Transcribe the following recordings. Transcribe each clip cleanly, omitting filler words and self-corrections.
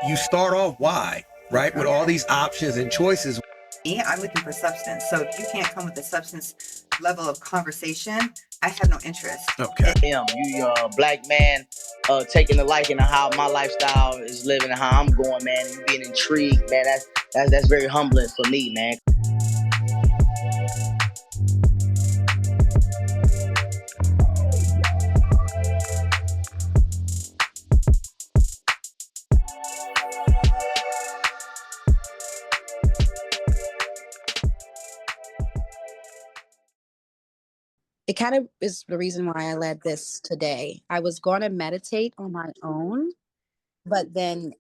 you start off why, right? With all these options and choices. I'm looking for substance. So if you can't come with a substance level of conversation, I have no interest. Okay. You black man taking a liking to how my lifestyle is living and how I'm going, man. You being intrigued, man. That's very humbling for me, man. It kind of is the reason why I led this today. I was going to meditate on my own, but then,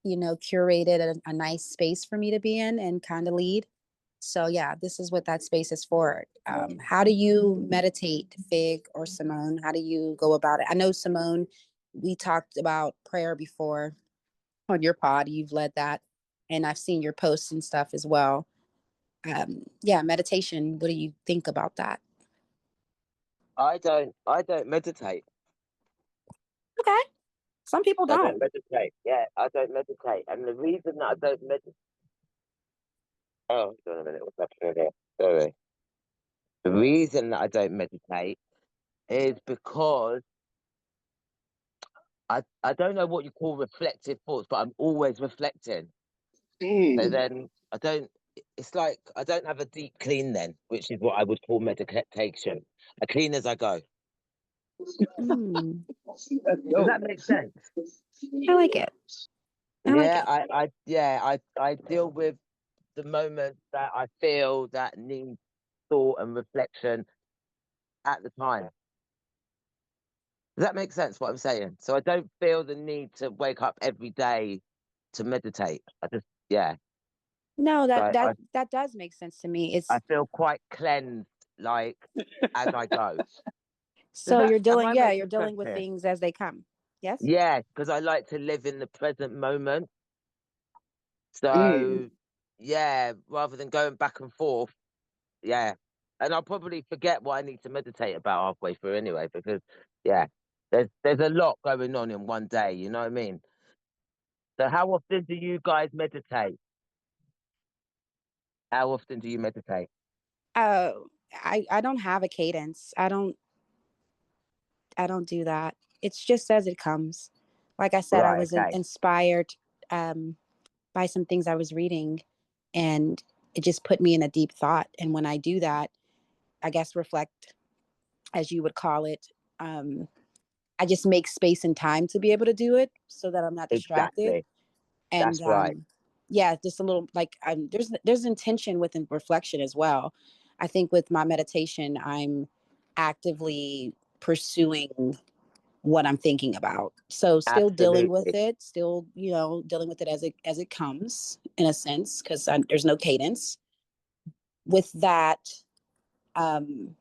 curated a nice space for me to be in and kind of lead. So yeah, this is what that space is for. How do you meditate, Fig or Simone? How do you go about it? I know, Simone, we talked about prayer before on your pod. You've led that, and I've seen your posts and stuff as well. Meditation. What do you think about that? I don't meditate. Okay. Some people don't. I don't meditate. Yeah, I don't meditate. And the reason that I don't meditate... Oh, hold on a minute. What's happening here? Sorry. The reason that I don't meditate is because I don't know what you call reflective thoughts, but I'm always reflecting. So then it's like I don't have a deep clean then, which is what I would call meditation. I clean as I go. Does that make sense? I like it. I deal with the moment that I feel that need thought and reflection at the time. Does that make sense what I'm saying? So I don't feel the need to wake up every day to meditate. No, that does make sense to me. I feel quite cleansed, like as I go. So you're dealing with things as they come. Yes? Yeah, because I like to live in the present moment. So rather than going back and forth, and I'll probably forget what I need to meditate about halfway through anyway, because there's a lot going on in one day, you know what I mean? So how often do you guys meditate? How often do you meditate? I don't have a cadence. I don't do that. It's just as it comes. Like I said, I was inspired by some things I was reading, and it just put me in a deep thought. And when I do that, I guess reflect, as you would call it, I just make space and time to be able to do it so that I'm not distracted. Exactly. And that's right. Just a little like there's intention within reflection as well. I think with my meditation, I'm actively pursuing what I'm thinking about. So still dealing with it, dealing with it as it comes in a sense, because there's no cadence. With that, really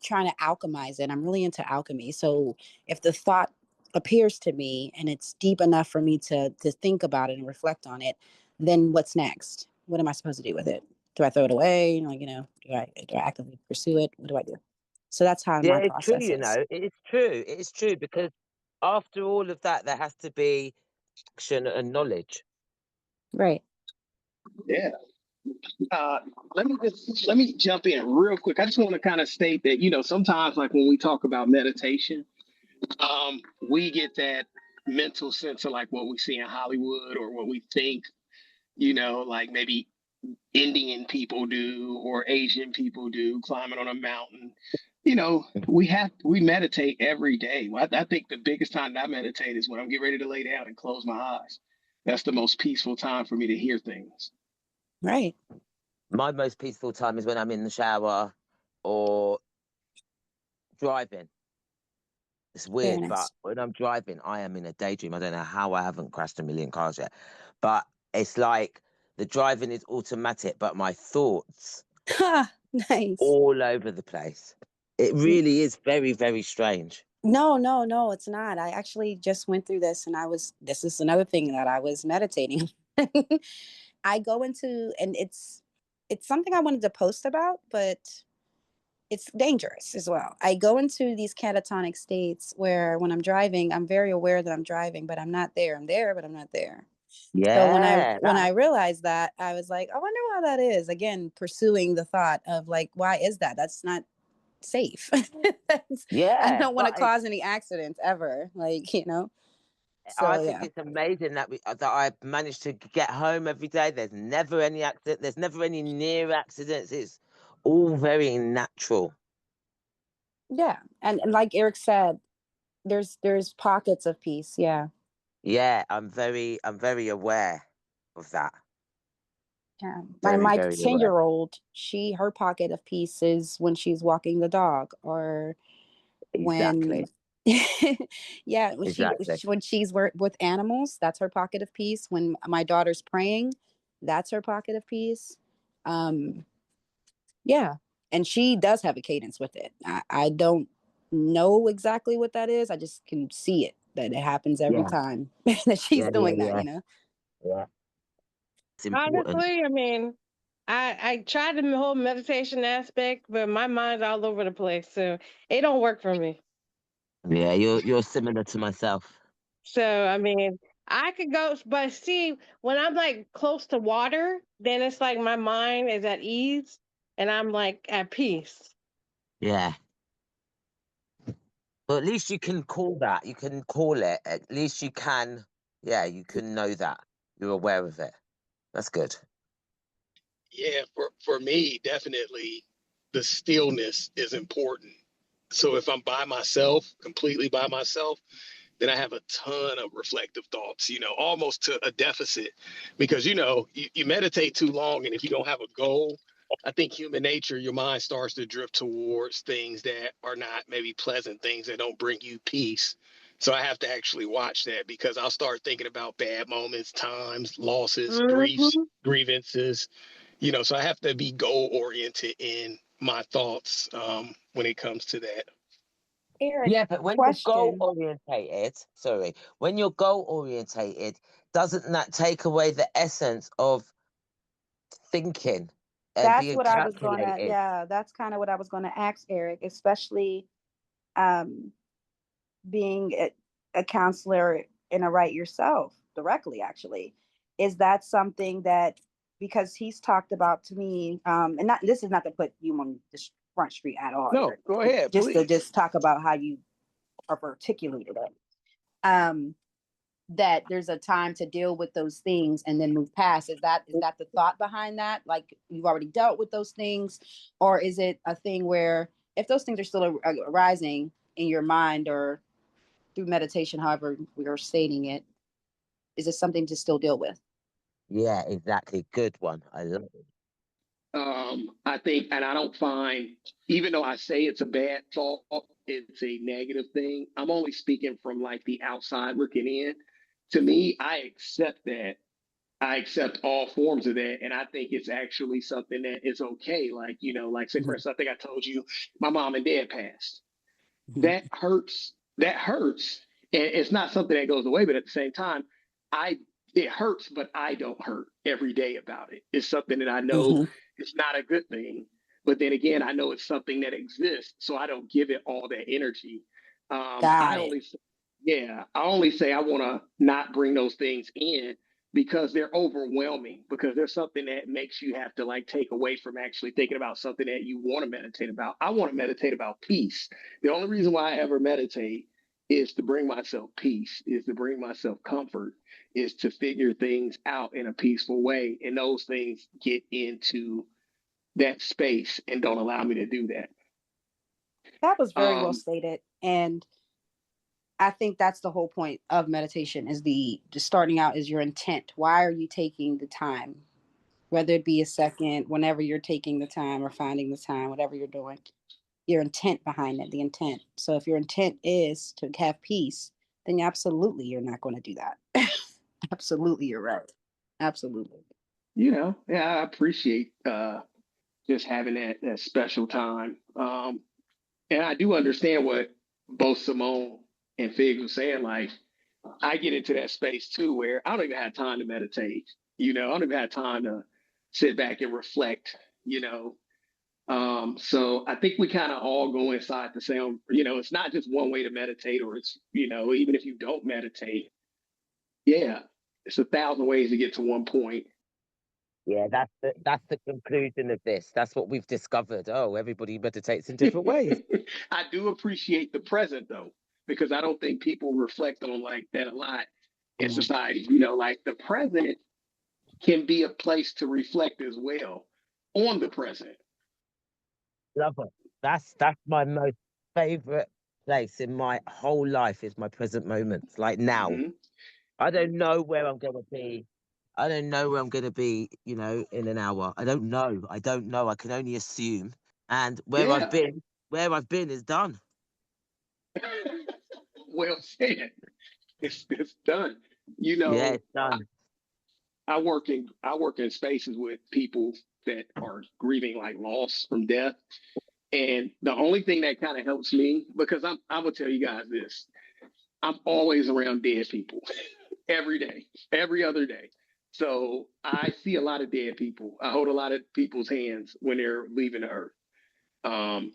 trying to alchemize it. I'm really into alchemy. So if the thought appears to me and it's deep enough for me to think about it and reflect on it, then what's next? What am I supposed to do with it? Do I throw it away? Do I actively pursue it? What do I do? So that's how my process is. It's true because after all of that, there has to be action and knowledge. Right. Yeah. Let me jump in real quick. I just want to kind of state that, sometimes like when we talk about meditation, we get that mental sense of like what we see in Hollywood or what we think, like maybe Indian people do or Asian people do, climbing on a mountain. We meditate every day. I think the biggest time that I meditate is when I'm getting ready to lay down and close my eyes. That's the most peaceful time for me to hear things. Right. My most peaceful time is when I'm in the shower or driving. It's weird, but when I'm driving, I am in a daydream. I don't know how I haven't crashed a million cars yet, but it's like the driving is automatic, but my thoughts nice all over the place. It really is very, very strange. No, it's not. I actually just went through this, and this is another thing that I was meditating. I go into, and it's something I wanted to post about, but it's dangerous as well. I go into these catatonic states where when I'm driving, I'm very aware that I'm driving, but I'm not there. I'm there, but I'm not there. So when I realized that, I was like, I wonder why that is. Again, pursuing the thought of like, why is that? That's not safe. I don't want to cause any accidents ever. Like, you know. So, I think it's amazing that I managed to get home every day. There's never any accident. There's never any near accidents. It's all very natural. Yeah, and like Eric said, there's pockets of peace. Yeah. Yeah, I'm very aware of that. Yeah, Very, my very 10-year-old, her pocket of peace is when she's walking the dog, or when yeah, when she's with animals, that's her pocket of peace. When my daughter's praying, that's her pocket of peace. Yeah, and she does have a cadence with it. I don't know exactly what that is. I just can see it, that it happens every time that she's doing that, you know. Yeah. Honestly, I mean, I tried the whole meditation aspect, but my mind's all over the place, so it don't work for me. Yeah, you're similar to myself. So I mean, I could go, but see, when I'm like close to water, then it's like my mind is at ease and I'm like at peace. Yeah. But at least you can call that. You can call it. At least you can. Yeah, you can know that. You're aware of it. That's good. Yeah, for me, definitely the stillness is important. So if I'm by myself, completely by myself, then I have a ton of reflective thoughts, almost to a deficit, because, you meditate too long. And if you don't have a goal, I think human nature, your mind starts to drift towards things that are not maybe pleasant, things that don't bring you peace. So I have to actually watch that, because I'll start thinking about bad moments, times, losses, griefs, grievances, so I have to be goal oriented in my thoughts when it comes to that. Eric, yeah, but when you're goal orientated, doesn't that take away the essence of thinking and that's being what I was going to, calculated? yeah, that's kind of what I was going to ask Eric, especially being a counselor in a right yourself directly, actually. Is that something that, because he's talked about to me, and not, this is not to put you on the front street at all, No, Eric, go ahead, just please. to talk about how you have articulated it. That there's a time to deal with those things and then move past. Is that the thought behind that? Like, you've already dealt with those things, or is it a thing where if those things are still arising in your mind or through meditation, however we are stating it, is it something to still deal with? Yeah, exactly. Good one. I love it. I think, and I don't find, even though I say it's a bad thought, it's a negative thing. I'm only speaking from like the outside looking in. To me, I accept that. I accept all forms of that. And I think it's actually something that is okay. Like, like say, for instance, I think I told you my mom and dad passed. That hurts. That hurts. And it's not something that goes away, but at the same time, it hurts, but I don't hurt every day about it. It's something that I know it's not a good thing. But then again, I know it's something that exists. So I don't give it all that energy. I only say I want to not bring those things in because they're overwhelming, because there's something that makes you have to like take away from actually thinking about something that you want to meditate about. I want to meditate about peace. The only reason why I ever meditate is to bring myself peace, is to bring myself comfort, is to figure things out in a peaceful way. And those things get into that space and don't allow me to do that. That was very well stated. And I think that's the whole point of meditation, is the starting out is your intent. Why are you taking the time? Whether it be a second, whenever you're taking the time or finding the time, whatever you're doing, your intent behind it, the intent. So if your intent is to have peace, then absolutely you're not going to do that. Absolutely, you're right. Absolutely. Yeah, I appreciate just having that special time. And I do understand what both Simone and Figs were saying. Like, I get into that space too, where I don't even have time to meditate. I don't even have time to sit back and reflect. So I think we kind of all go inside the same, it's not just one way to meditate, or it's, even if you don't meditate, yeah, it's 1,000 ways to get to one point. Yeah, that's the conclusion of this. That's what we've discovered. Oh, everybody meditates in different ways. I do appreciate the present though, because I don't think people reflect on like that a lot in society. Like the present can be a place to reflect as well on the present. Love it. That's my most favorite place in my whole life is my present moments. Like now, I don't know where I'm going to be. I don't know where I'm going to be, in an hour. I don't know. I can only assume. And where I've been is done. Well said. It's done. Yeah, it's done. I work in spaces with people that are grieving like loss from death. And the only thing that kind of helps me, because I will tell you guys this, I'm always around dead people every day, every other day. So I see a lot of dead people. I hold a lot of people's hands when they're leaving the earth. And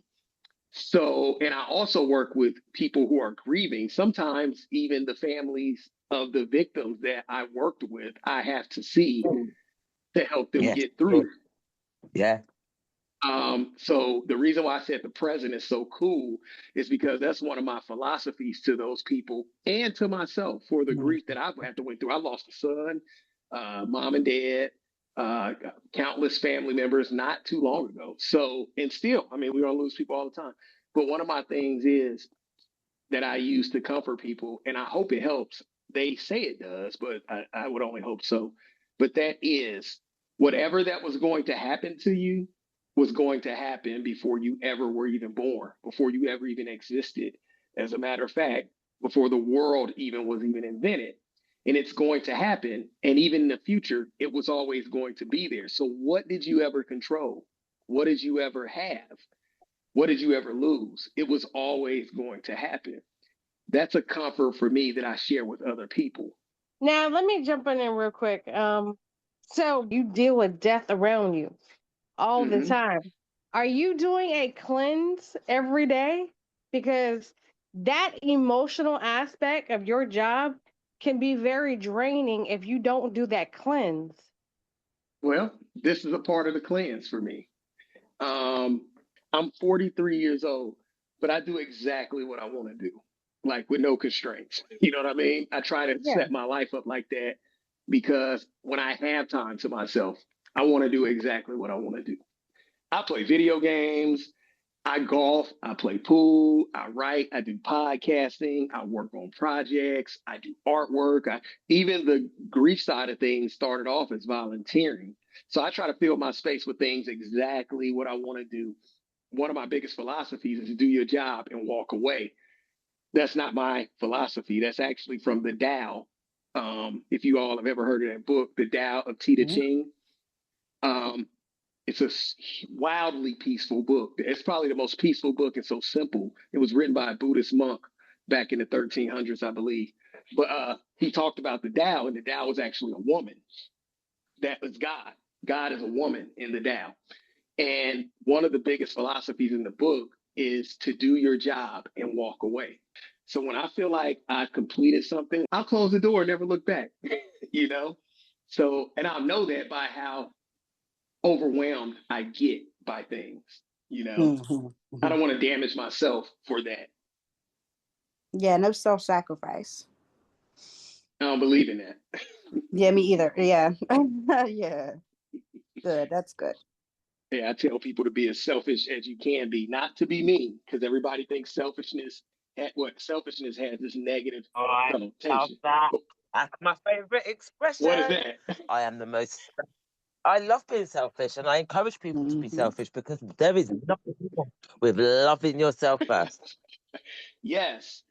I also work with people who are grieving. Sometimes even the families of the victims that I worked with, I have to see to help them get through. Yeah. So the reason why I said the present is so cool is because that's one of my philosophies to those people and to myself for the grief that I've had to went through. I lost a son, mom and dad, countless family members not too long ago. So, and still, we're going to lose people all the time. But one of my things is that I use to comfort people, and I hope it helps. They say it does, but I would only hope so. But that is whatever that was going to happen to you was going to happen before you ever were even born, before you ever even existed. As a matter of fact, before the world even was even invented. And it's going to happen. And even in the future, it was always going to be there. So what did you ever control? What did you ever have? What did you ever lose? It was always going to happen. That's a comfort for me that I share with other people. Now, let me jump in real quick. So you deal with death around you all the time. Are you doing a cleanse every day? Because that emotional aspect of your job can be very draining if you don't do that cleanse. Well, this is a part of the cleanse for me. I'm 43 years old, but I do exactly what I want to do, like with no constraints. You know what I mean? I try to set my life up like that because when I have time to myself, I want to do exactly what I want to do. I play video games, I golf, I play pool, I write, I do podcasting, I work on projects, I do artwork. Even the grief side of things started off as volunteering. So I try to fill my space with things exactly what I want to do. One of my biggest philosophies is to do your job and walk away. That's not my philosophy. That's actually from the Tao. If you all have ever heard of that book, The Tao of Te Ching. It's a wildly peaceful book. It's probably the most peaceful book. It's so simple. It was written by a Buddhist monk back in the 1300s, I believe. But he talked about the Tao, and the Tao was actually a woman. That was God. God is a woman in the Tao. And one of the biggest philosophies in the book is to do your job and walk away. So when I feel like I've completed something, I'll close the door and never look back, So, and I'll know that by how overwhelmed I get by things, I don't want to damage myself for that. Yeah, no self-sacrifice. I don't believe in that. Yeah, me either. Yeah. Yeah. Good. That's good. Yeah, I tell people to be as selfish as you can be, not to be mean, because everybody thinks selfishness has this negative connotation. That's my favorite expression. What is that? I am the most. I love being selfish, and I encourage people to be selfish because there is nothing wrong with loving yourself first. Yes.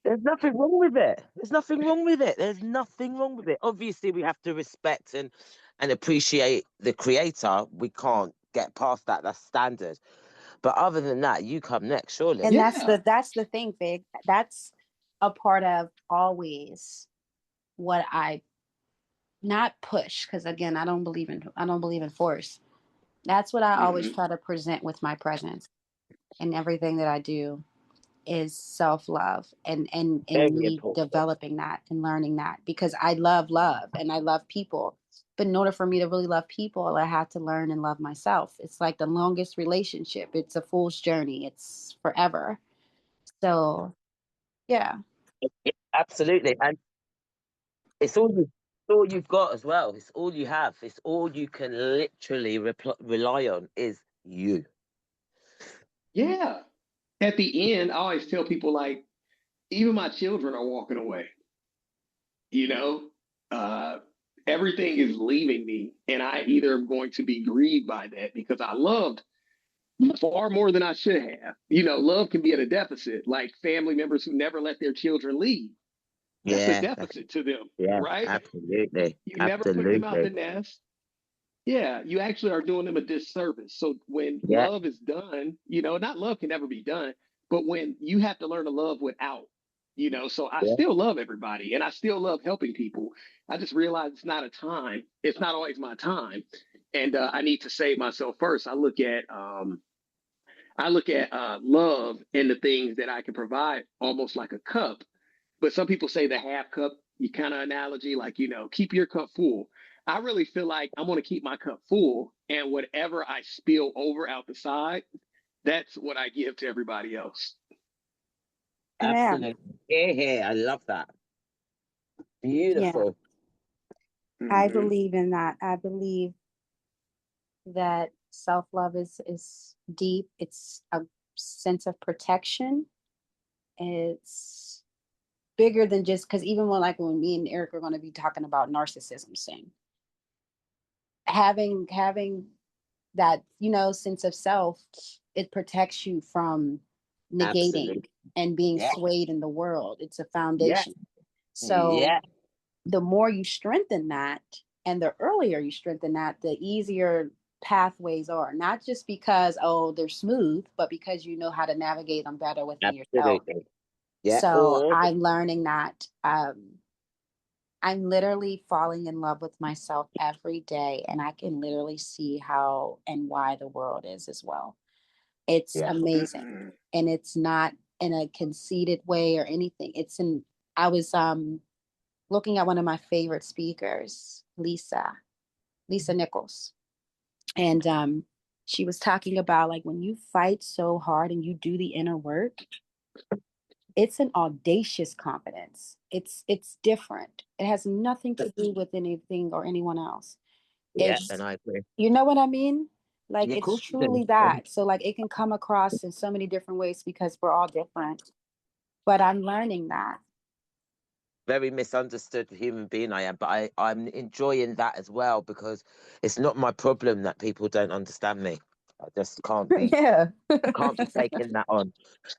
There's nothing wrong with it. There's nothing wrong with it. There's nothing wrong with it. Obviously, we have to respect and appreciate the creator. We can't get past that. That's standard. But other than that, you come next, surely. And that's the thing, Fig. That's a part of always what I not push, because again, I don't believe in force. That's what I always try to present with my presence and everything that I do is self-love and Very me important. developing that and learning that, because I love and I love people. But in order for me to really love people, I have to learn and love myself. It's like the longest relationship. It's a fool's journey. It's forever. So, yeah. Absolutely. And it's all you've got as well. It's all you have. It's all you can literally rely on is you. Yeah. At the end, I always tell people, like, even my children are walking away. You know, everything is leaving me, and I either am going to be grieved by that because I loved far more than I should have. You know, love can be at a deficit, like family members who never let their children leave. That's a Yeah. deficit to them, Yeah. right? Absolutely. You never put them out Absolutely. the nest. Yeah, you actually are doing them a disservice. So when Yeah. love is done, you know, not love can never be done, but when you have to learn to love without, you know, so I Yeah. still love everybody and I still love helping people. I just realize it's not a time. It's not always my time. And I need to save myself first. I look at love and the things that I can provide almost like a cup. But some people say the half cup, you kind of analogy, like, you know, keep your cup full. I really feel like I'm going to keep my cup full, and whatever I spill over out the side, that's what I give to everybody else. Absolutely. Yeah. I love that. Beautiful. Yeah. I believe in that. I believe that self-love is deep. It's a sense of protection. It's bigger than just, because even when me and Eric are going to be talking about narcissism soon, having that, you know, sense of self, it protects you from negating Absolutely. and being Yeah. swayed in the world. It's a Yeah. foundation. So Yeah. the more you strengthen that and the earlier you strengthen that, the easier pathways are, not just because, oh, they're smooth, but because you know how to navigate them better within yourself. Absolutely. Yeah. So Or I'm learning that. I'm literally falling in love with myself every day, and I can literally see how and why the world is as well. It's yeah. amazing. And it's not in a conceited way or anything. I was looking at one of my favorite speakers, Lisa Nichols. And she was talking about, like, when you fight so hard and you do the inner work, it's an audacious confidence. It's different. It has nothing to do with anything or anyone else. Yeah. It's, And I agree. you know what I mean? Like, Yeah, of it's course you do. truly that. So, like, it can come across in so many different ways because we're all different. But I'm learning that. Very misunderstood human being I am, but I'm enjoying that as well, because it's not my problem that people don't understand me. I just can't be Yeah. can't be taking that on.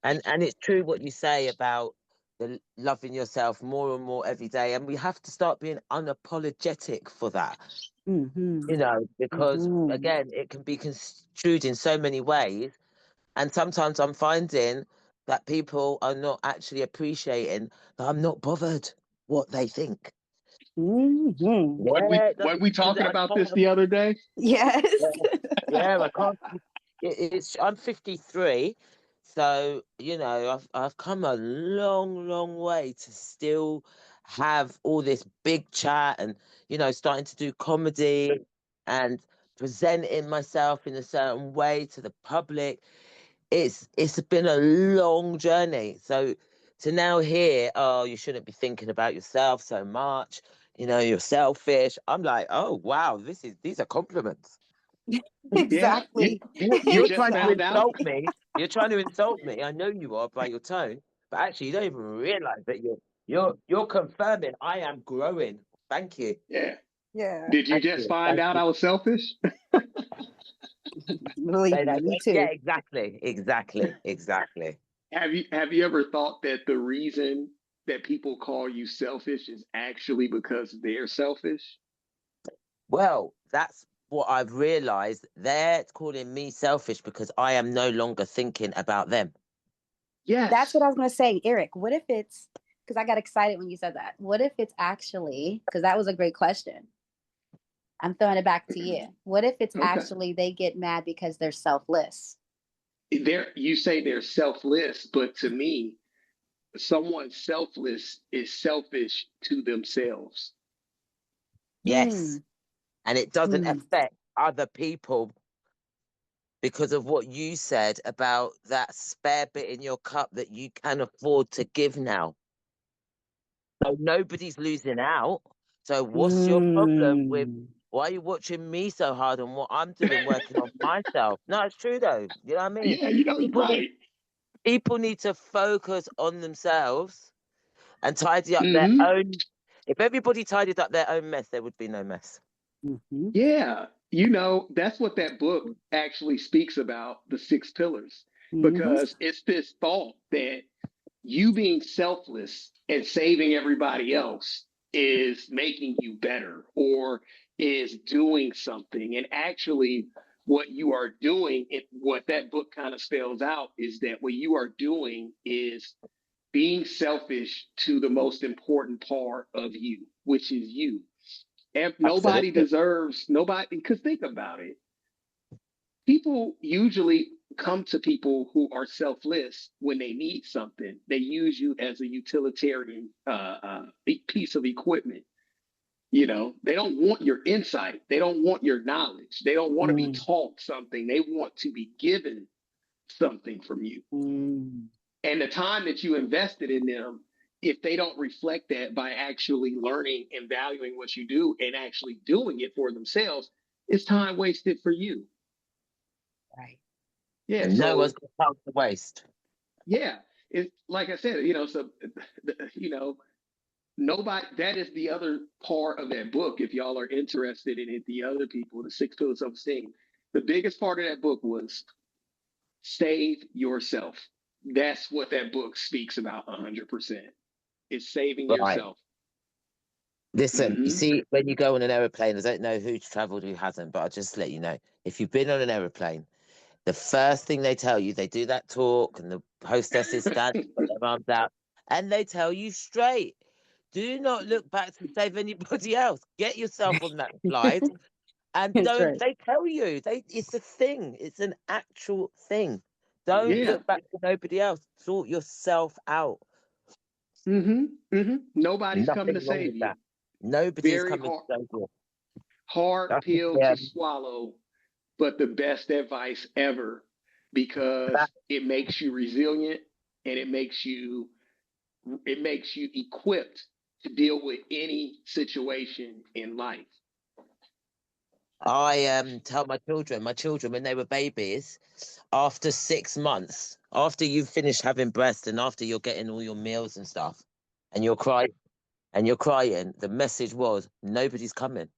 And it's true what you say about the loving yourself more and more every day, and we have to start being unapologetic for that. Mm-hmm. You know, because Mm-hmm. again, it can be construed in so many ways, and sometimes I'm finding that people are not actually appreciating that I'm not bothered what they think. Mm-hmm. Weren't we talking about this the other day? Yes. Yeah, I can't. I'm 53, so you know I've come a long, long way to still have all this big chat and starting to do comedy and presenting myself in a certain way to the public. It's been a long journey. So to now hear, oh, you shouldn't be thinking about yourself so much. You're selfish. I'm like, oh wow, these are compliments. Exactly. You You're just trying to found out. insult me. You're trying to insult me. I know you are by your tone, but actually you don't even realize that you're confirming I am growing. Thank you. Yeah. Yeah. Did you Thank just you. find Thank out you. I was selfish? Believe Say me, that me again. too. Yeah, exactly. Have you ever thought that the reason that people call you selfish is actually because they're selfish? Well, that's what I've realized. They're calling me selfish because I am no longer thinking about them. Yes. That's what I was going to say, Eric. What if it's, because I got excited when you said that. What if it's actually, because that was a great question. I'm throwing it back to you. What if it's actually they get mad because they're selfless? You say they're selfless, but to me, someone selfless is selfish to themselves. Yes. And it doesn't affect other people because of what you said about that spare bit in your cup that you can afford to give now. So nobody's losing out. So what's your problem with why are you watching me so hard on what I'm doing, working on myself? No, it's true though. You know what I mean? Yeah, you know, People need to focus on themselves and tidy up their own. If everybody tidied up their own mess, there would be no mess. Yeah. You know, that's what that book actually speaks about, the 6 pillars, because it's this thought that you being selfless and saving everybody else is making you better or is doing something. And actually, what you are doing, what that book kind of spells out is that what you are doing is being selfish to the most important part of you, which is you. And nobody deserves, because think about it. People usually come to people who are selfless when they need something. They use you as a utilitarian piece of equipment. You know, they don't want your insight. They don't want your knowledge. They don't want to be taught something. They want to be given something from you. And the time that you invested in them, if they don't reflect that by actually learning and valuing what you do and actually doing it for themselves, it's time wasted for you. Right. Yeah. No one's going to waste. Yeah. It's like I said, you know, so, you know, nobody, that is the other part of that book. If y'all are interested in it, the other people, the 6 pillars of esteem, the biggest part of that book was save yourself. That's what that book speaks about 100%. It's saving yourself. Listen, you see, when you go on an aeroplane, I don't know who's traveled, who hasn't, but I'll just let you know. If you've been on an aeroplane, the first thing they tell you, they do that talk and the hostesses stand with their arms out and they tell you straight, do not look back to save anybody else. Get yourself on that flight and don't, they tell you, it's a thing. It's an actual thing. Don't look back to nobody else. Sort yourself out. Nobody's coming to save you. Nobody's coming to save you. Hard pill to swallow, but the best advice ever, because it makes you resilient and it makes you equipped to deal with any situation in life. I tell my children when they were babies, after 6 months, after you've finished having breast and after you're getting all your meals and stuff, and you're crying, the message was, nobody's coming.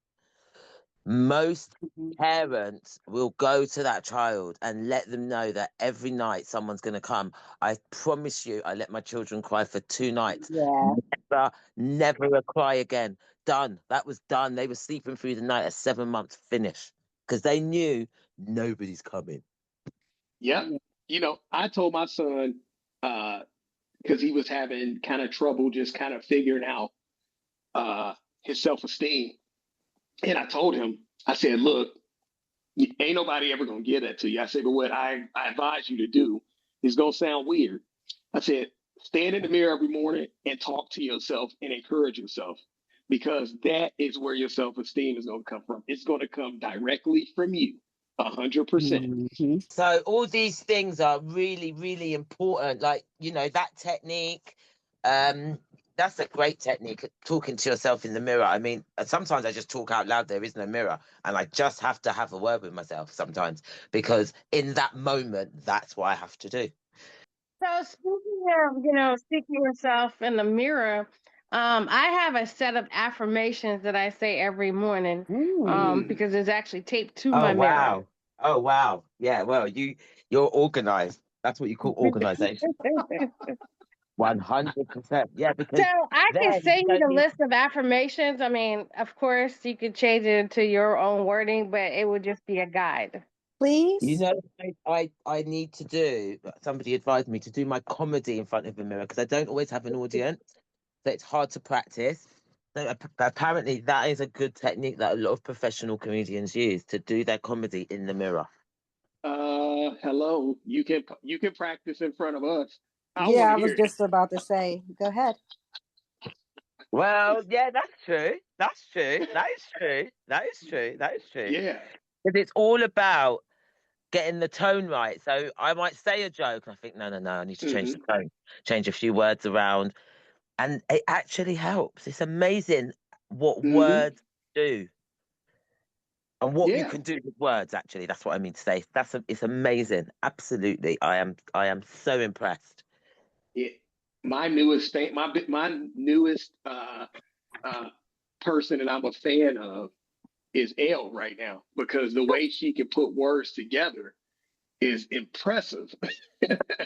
Most parents will go to that child and let them know that every night someone's going to come. I promise you, I let my children cry for 2 nights. Yeah. Never a cry again. Done. That was done. They were sleeping through the night at 7 months finish because they knew nobody's coming. Yep. You know, I told my son, because he was having kind of trouble just kind of figuring out his self-esteem. And I told him, I said, look, ain't nobody ever going to give that to you. I said, but what I advise you to do is going to sound weird. I said, stand in the mirror every morning and talk to yourself and encourage yourself, because that is where your self-esteem is going to come from. It's going to come directly from you, 100%. So all these things are really, really important. Like, you know, that technique, that's a great technique, talking to yourself in the mirror. I mean, sometimes I just talk out loud. There is no mirror. And I just have to have a word with myself sometimes, because in that moment, that's what I have to do. So speaking of, you know, seeing yourself in the mirror, I have a set of affirmations that I say every morning, because it's actually taped to my mirror. Oh, wow. Yeah, well, you're organized. That's what you call organization. 100%. Yeah, because so I can send you the list of affirmations. I mean, of course, you could change it into your own wording, but it would just be a guide. Please. You know, I need to do, somebody advised me to do my comedy in front of the mirror because I don't always have an audience. So it's hard to practice. So apparently that is a good technique that a lot of professional comedians use to do their comedy in the mirror. Hello. You can practice in front of us. I was just about to say, go ahead. Well, yeah, that's true. That's true. That is true. That is true. That is true. Yeah. Because it's all about getting the tone right. So I might say a joke and I think, no, I need to change the tone, change a few words around. And it actually helps. It's amazing what words do. And what you can do with words, actually. That's what I mean to say. It's amazing. Absolutely. I am so impressed. Yeah. My newest person that I'm a fan of is Elle right now, because the way she can put words together is impressive.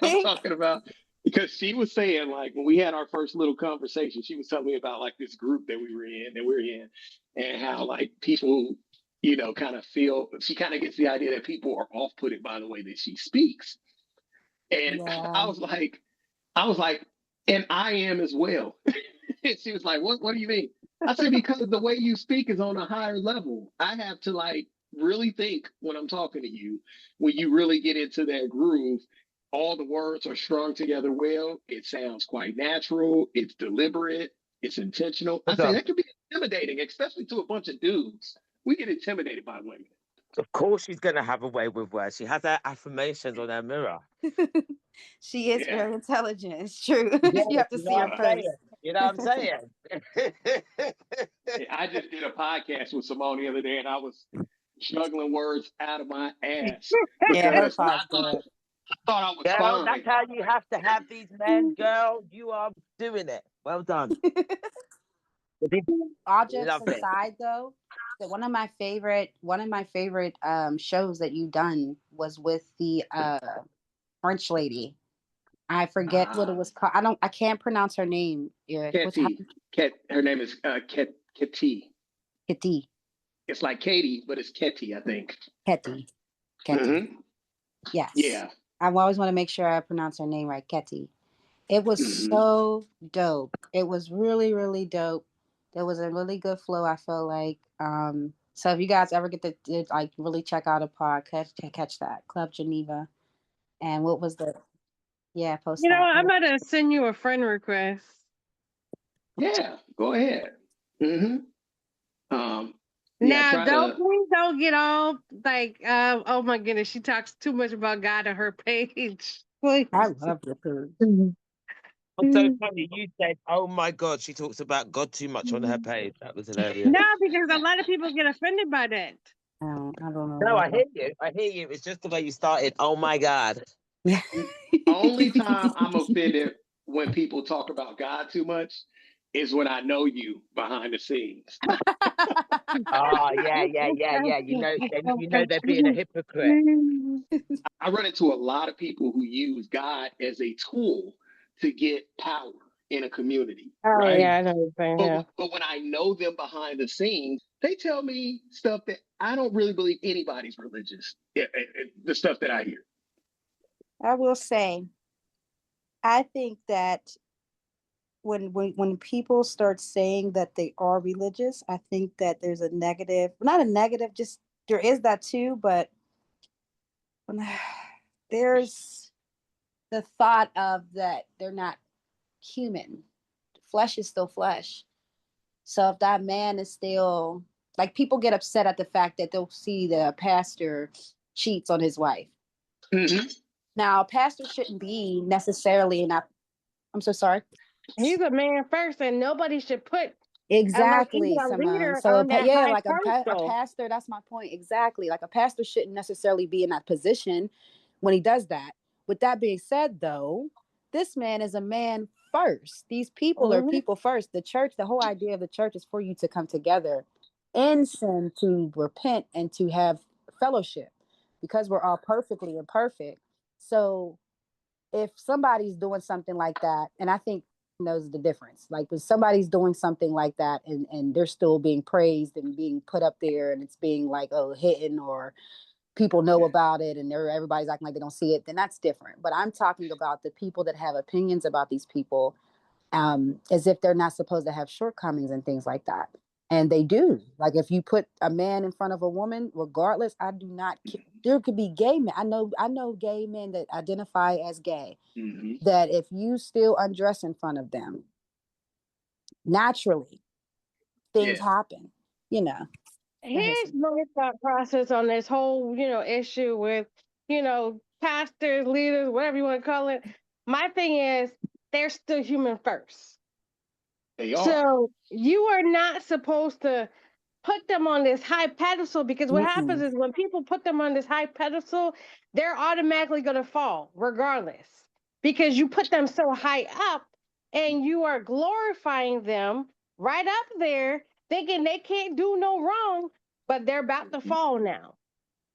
I'm talking about, because she was saying, like, when we had our first little conversation, she was telling me about like this group that we're in, and how like people, you know, kind of feel, she kind of gets the idea that people are off-putted by the way that she speaks. And I was like, and I am as well. And she was like, what do you mean? I said, because the way you speak is on a higher level. I have to like really think when I'm talking to you, when you really get into that groove, all the words are strung together well. It sounds quite natural. It's deliberate. It's intentional. I say that could be intimidating, especially to a bunch of dudes. We get intimidated by women. Of course she's going to have a way with words. She has her affirmations on her mirror. She is very intelligent. It's true. Yeah, you have to see her first. You know what I'm saying? I just did a podcast with Simone the other day, and I was juggling words out of my ass. Yeah, I thought I was fine. That's how you have to have these men, girl. You are doing it. Well done. All jokes aside, though, that one of my favorite shows that you've done was with the French lady. I forget what it was called. I can't pronounce her name. Her name is Ketty. Ketty. It's like Katie, but it's Ketty, I think. Ketty. Yes. Yeah. I always want to make sure I pronounce her name right. Ketty. It was so dope. It was really, really dope. There was a really good flow, I feel like. So if you guys ever get to like really check out a pod, catch that Club Geneva. And what was the post? You know, I'm gonna send you a friend request. Yeah, go ahead. Now, please don't get all like, oh my goodness, she talks too much about God on her page. I love the food. What's so funny? You said, "Oh my God, she talks about God too much on her page." That was hilarious. No, because a lot of people get offended by that. I don't know. No, I hear you. It's just the way you started. Oh my God. Only time I'm offended when people talk about God too much is when I know you behind the scenes. Oh yeah. You know they're being a hypocrite. I run into a lot of people who use God as a tool to get power in a community. Oh, right? Yeah, I know what you're saying. But when I know them behind the scenes, they tell me stuff that I don't really believe anybody's religious. The stuff that I hear. I will say, I think that when people start saying that they are religious, I think that there's a negative, not a negative, just there is that too, but there's the thought of that they're not human. Flesh is still flesh. So if that man is still, like, people get upset at the fact that they'll see the pastor cheats on his wife. Now, a pastor shouldn't be necessarily I'm so sorry. He's a man first, and nobody should put exactly Simone. So a pastor, that's my point. Exactly. Like, a pastor shouldn't necessarily be in that position when he does that. With that being said, though, this man is a man first. These people are people first. The church, the whole idea of the church is for you to come together in sin, to repent and to have fellowship, because we're all perfectly imperfect. So if somebody's doing something like that, and I think knows the difference, like when somebody's doing something like that and they're still being praised and being put up there and it's being like, oh, hidden, or people know about it and everybody's acting like they don't see it, then that's different. But I'm talking about the people that have opinions about these people as if they're not supposed to have shortcomings and things like that. And they do. Like if you put a man in front of a woman, regardless, I do not. There could be gay men. I know gay men that identify as gay. That if you still undress in front of them, naturally, things happen. You know. Here's my thought process on this whole, issue with, pastors, leaders, whatever you want to call it. My thing is, they're still human first. They are. So you are not supposed to put them on this high pedestal, because what happens is when people put them on this high pedestal, they're automatically going to fall regardless, because you put them so high up and you are glorifying them right up there, thinking they can't do no wrong, but they're about to fall now.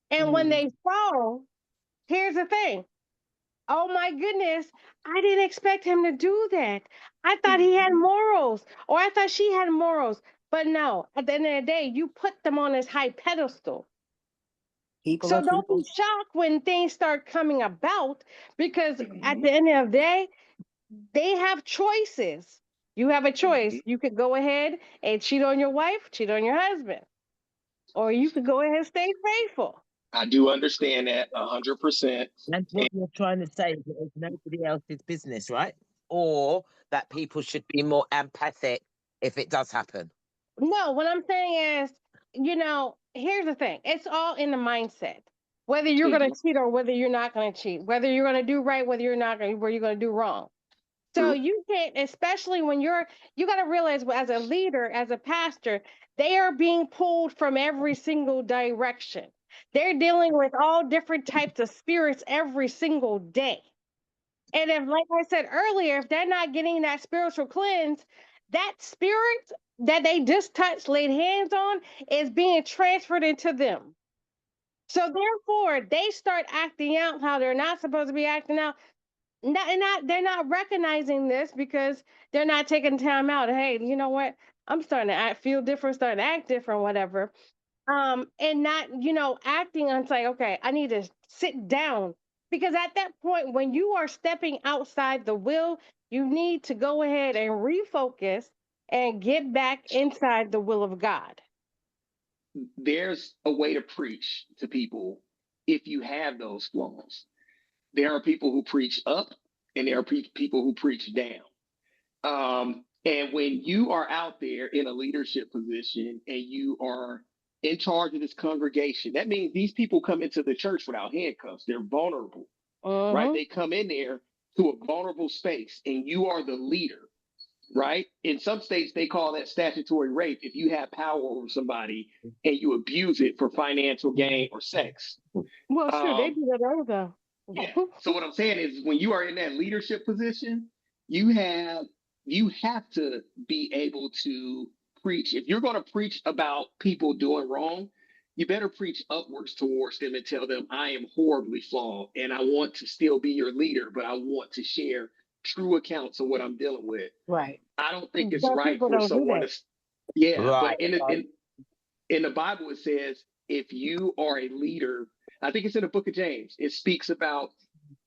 And when they fall, here's the thing. Oh my goodness, I didn't expect him to do that. I thought he had morals, or I thought she had morals. But no, at the end of the day, you put them on this high pedestal. So don't be shocked when things start coming about, because at the end of the day, they have choices. You have a choice. You could go ahead and cheat on your wife, cheat on your husband, or you could go ahead and stay faithful. I do understand that 100%. And what you're trying to say is that it's nobody else's business, right? Or that people should be more empathic if it does happen. No, what I'm saying is, here's the thing. It's all in the mindset. Whether you're going to cheat or whether you're not going to cheat, whether you're going to do right, whether you're not going to, where you're going to do wrong. So you can't, especially when you got to realize, as a leader, as a pastor, they are being pulled from every single direction. They're dealing with all different types of spirits every single day. And if, like I said earlier, if they're not getting that spiritual cleanse, that spirit that they just touched, laid hands on, is being transferred into them. So therefore, they start acting out how they're not supposed to be acting out. They're not recognizing this because they're not taking time out. Hey, you know what? I'm starting to feel different, starting to act different, whatever. And not, acting on like, okay, I need to sit down. Because at that point, when you are stepping outside the will, you need to go ahead and refocus and get back inside the will of God. There's a way to preach to people if you have those flaws. There are people who preach up and there are people who preach down. And when you are out there in a leadership position and you are in charge of this congregation, that means these people come into the church without handcuffs. They're vulnerable, right? They come in there to a vulnerable space and you are the leader, right? In some states, they call that statutory rape if you have power over somebody and you abuse it for financial gain or sex. Well, sure, they do that all the time. Yeah. So what I'm saying is, when you are in that leadership position, you have to be able to preach. If you're going to preach about people doing wrong, you better preach upwards towards them and tell them, I am horribly flawed and I want to still be your leader, but I want to share true accounts of what I'm dealing with. Right. I don't think it's right for someone to. But in the Bible it says, if you are a leader, I think it's in the book of James, it speaks about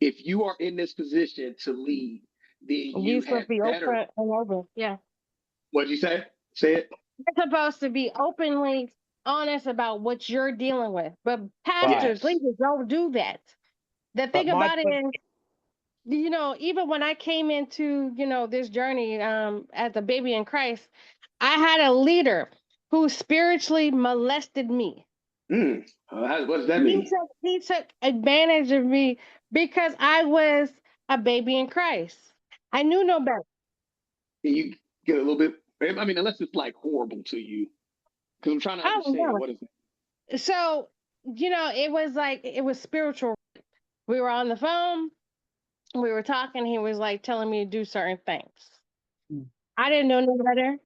if you are in this position to lead, then you have be better. Open and open. Yeah. What'd you say? Say it. You're supposed to be openly honest about what you're dealing with. But pastors, leaders don't do that. The thing about it is, even when I came into, this journey as a baby in Christ, I had a leader who spiritually molested me. What does that mean? He took advantage of me because I was a baby in Christ. I knew no better. Can you get a little bit? I mean, unless it's like horrible to you, because I'm trying to understand what is it. So, it was spiritual. We were on the phone. We were talking. He was like telling me to do certain things. I didn't know no better.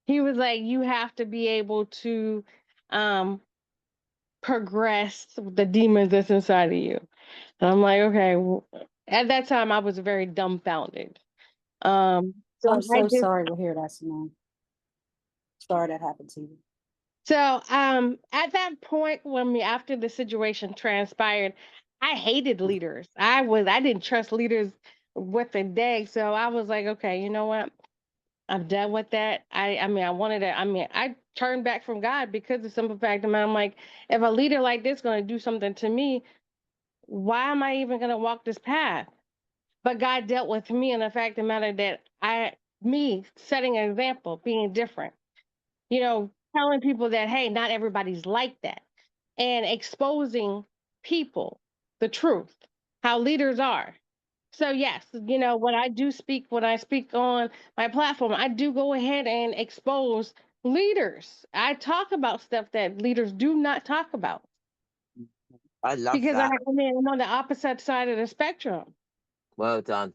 He was like, you have to be able to progress the demons that's inside of you. And I'm like, okay. Well, at that time, I was very dumbfounded. So I'm so sorry to hear that, Simone. Sorry that happened to you. So at that point, after the situation transpired, I hated leaders. I didn't trust leaders with the day. So I was like, okay, you know what? I'm done with that. I mean, I turned back from God because of the simple fact that I'm like, if a leader like this going to do something to me, why am I even going to walk this path? But God dealt with me in the fact of the matter that me setting an example, being different, telling people that, hey, not everybody's like that, and exposing people, the truth, how leaders are. So yes, when I speak on my platform, I do go ahead and expose leaders. I talk about stuff that leaders do not talk about I love because that. I'm on the opposite side of the spectrum. Well done,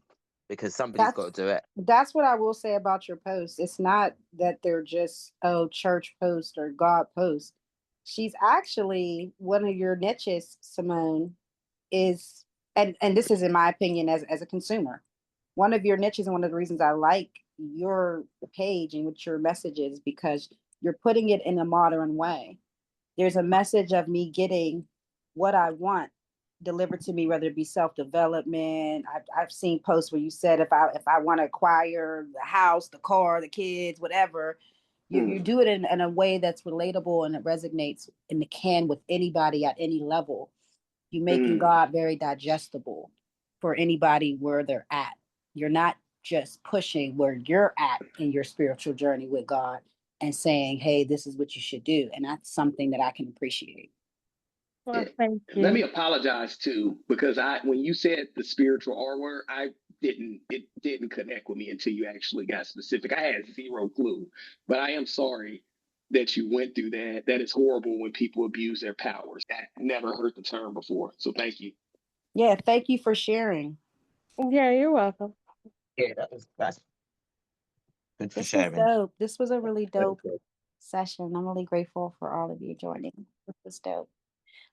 because somebody's That's got to do it. that's what I will say about your posts. It's not that they're just church post or God post. She's actually one of your niches, Simone, is and this is in my opinion as a consumer. One of your niches and one of the reasons I like your page and what your message is because you're putting it in a modern way. There's a message of me getting what I want delivered to me, whether it be self-development. I've seen posts where you said if I want to acquire the house, the car, the kids, whatever, you do it in a way that's relatable and it resonates and it can with anybody at any level. You're making God very digestible for anybody where they're at. You're not just pushing where you're at in your spiritual journey with God and saying, hey, this is what you should do. And that's something that I can appreciate. Well, thank you. Let me apologize too, because when you said the spiritual R word, it didn't connect with me until you actually got specific. I had zero clue, but I am sorry that you went through that. That is horrible when people abuse their powers. I never heard the term before. So thank you. Yeah, thank you for sharing. Yeah, you're welcome. Yeah, that's good for This was sharing. dope. This was a really dope session. I'm really grateful for all of you joining. This was dope.